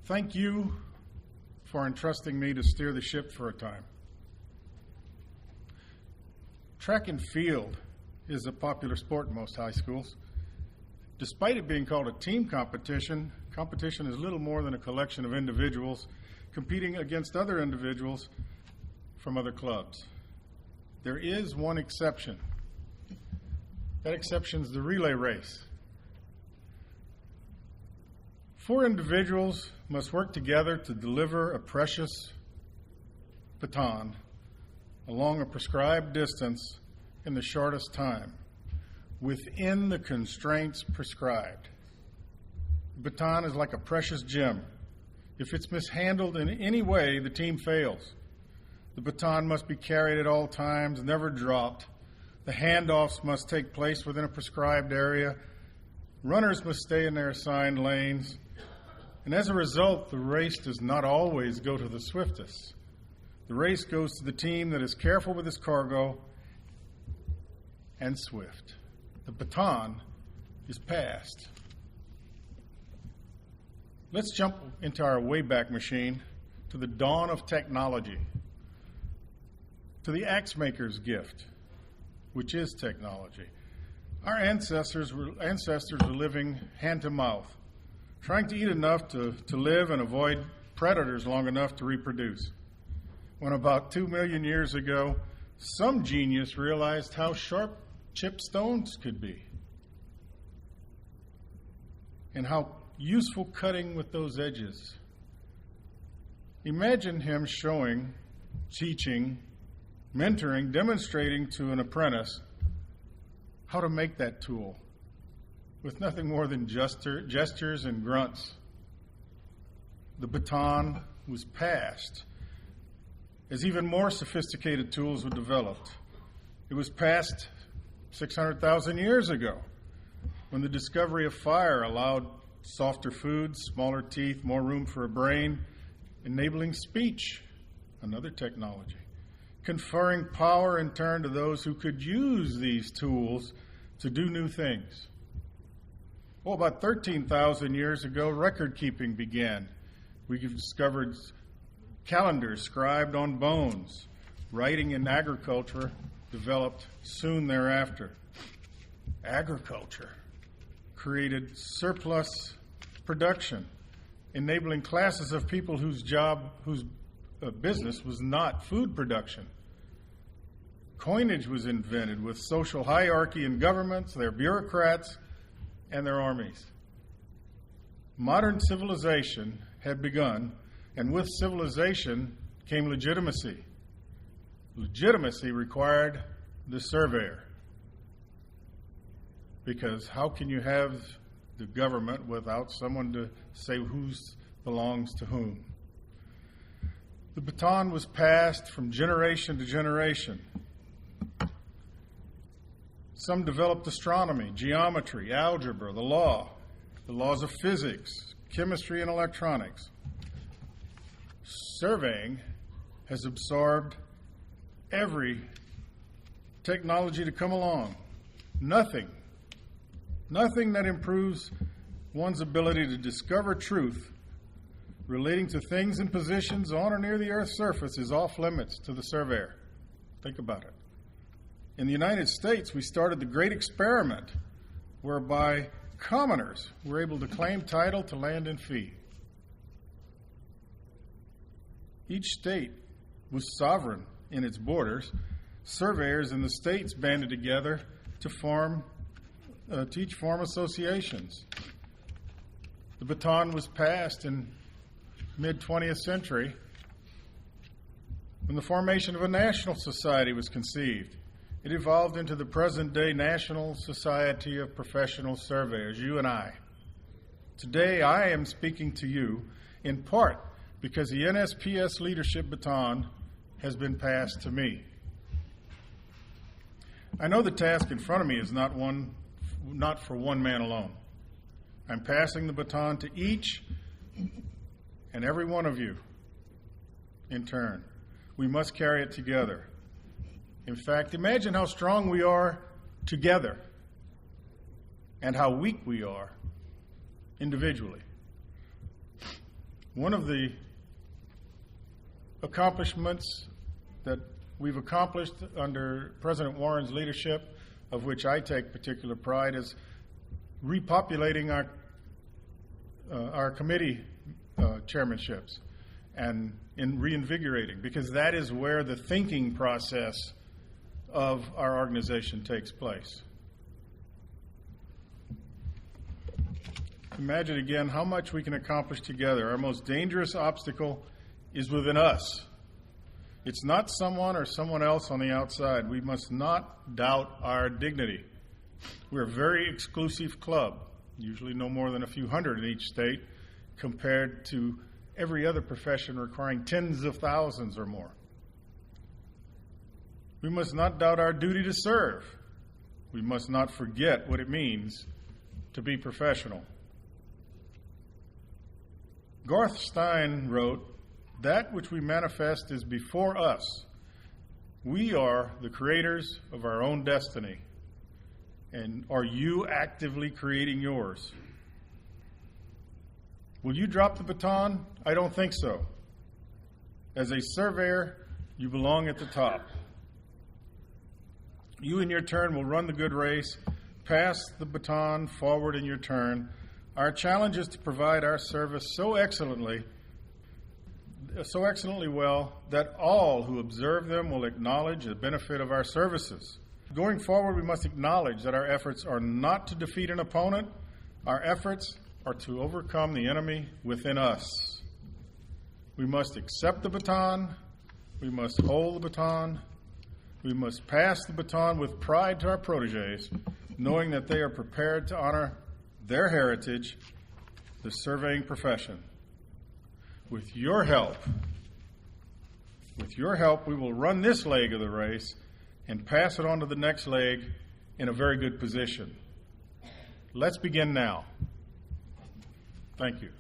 Thank you for entrusting me to steer the ship for a time. Track and field is a popular sport in most high schools. Despite it being called a team competition, competition is little more than a collection of individuals competing against other individuals from other clubs. There is one exception. That exception is the relay race. 4 individuals must work together to deliver a precious baton along a prescribed distance in the shortest time, within the constraints prescribed. The baton is like a precious gem. If it's mishandled in any way, the team fails. The baton must be carried at all times, never dropped. The handoffs must take place within a prescribed area. Runners must stay in their assigned lanes. And as a result, the race does not always go to the swiftest. The race goes to the team that is careful with its cargo and swift. The baton is passed. Let's jump into our Wayback Machine to the dawn of technology, to the axe maker's gift, which is technology. Our ancestors were living hand to mouth, trying to eat enough to live and avoid predators long enough to reproduce. When about 2 million years ago, some genius realized how sharp chipped stones could be and how useful cutting with those edges. Imagine him showing, teaching, mentoring, demonstrating to an apprentice how to make that tool with nothing more than gestures and grunts. The baton was passed as even more sophisticated tools were developed. It was passed 600,000 years ago when the discovery of fire allowed softer foods, smaller teeth, more room for a brain, enabling speech, another technology, conferring power in turn to those who could use these tools to do new things. Well, about 13,000 years ago, record keeping began. We discovered calendars scribed on bones. Writing in agriculture developed soon thereafter. Agriculture created surplus production, enabling classes of people whose business was not food production. Coinage was invented with social hierarchy in governments, their bureaucrats, and their armies. Modern civilization had begun, and with civilization came legitimacy. Legitimacy required the surveyor, because how can you have the government without someone to say whose belongs to whom? The baton was passed from generation to generation. Some developed astronomy, geometry, algebra, the laws of physics, chemistry, and electronics. Surveying has absorbed every technology to come along. Nothing that improves one's ability to discover truth relating to things and positions on or near the Earth's surface is off limits to the surveyor. Think about it. In the United States, we started the great experiment whereby commoners were able to claim title to land and fee. Each state was sovereign in its borders. Surveyors in the states banded together to each form associations. The baton was passed in mid-20th century when the formation of a national society was conceived. It evolved into the present-day National Society of Professional Surveyors, you and I. Today, I am speaking to you in part because the NSPS leadership baton has been passed to me. I know the task in front of me is not for one man alone. I'm passing the baton to each and every one of you in turn. We must carry it together. In fact, imagine how strong we are together and how weak we are individually. One of the accomplishments that we've accomplished under President Warren's leadership, of which I take particular pride, is repopulating our committee chairmanships and in reinvigorating, because that is where the thinking process of our organization takes place. Imagine again how much we can accomplish together. Our most dangerous obstacle is within us. It's not someone or someone else on the outside. We must not doubt our dignity. We're a very exclusive club, usually no more than a few hundred in each state, compared to every other profession requiring tens of thousands or more. We must not doubt our duty to serve. We must not forget what it means to be professional. Garth Stein wrote, "That which we manifest is before us. We are the creators of our own destiny. And are you actively creating yours?" Will you drop the baton? I don't think so. As a surveyor, you belong at the top. You in your turn will run the good race, pass the baton forward in your turn. Our challenge is to provide our service so excellently well that all who observe them will acknowledge the benefit of our services. Going forward, we must acknowledge that our efforts are not to defeat an opponent. Our efforts are to overcome the enemy within us. We must accept the baton. We must hold the baton. We must pass the baton with pride to our protégés, knowing that they are prepared to honor their heritage, the surveying profession. With your help, we will run this leg of the race and pass it on to the next leg in a very good position. Let's begin now. Thank you.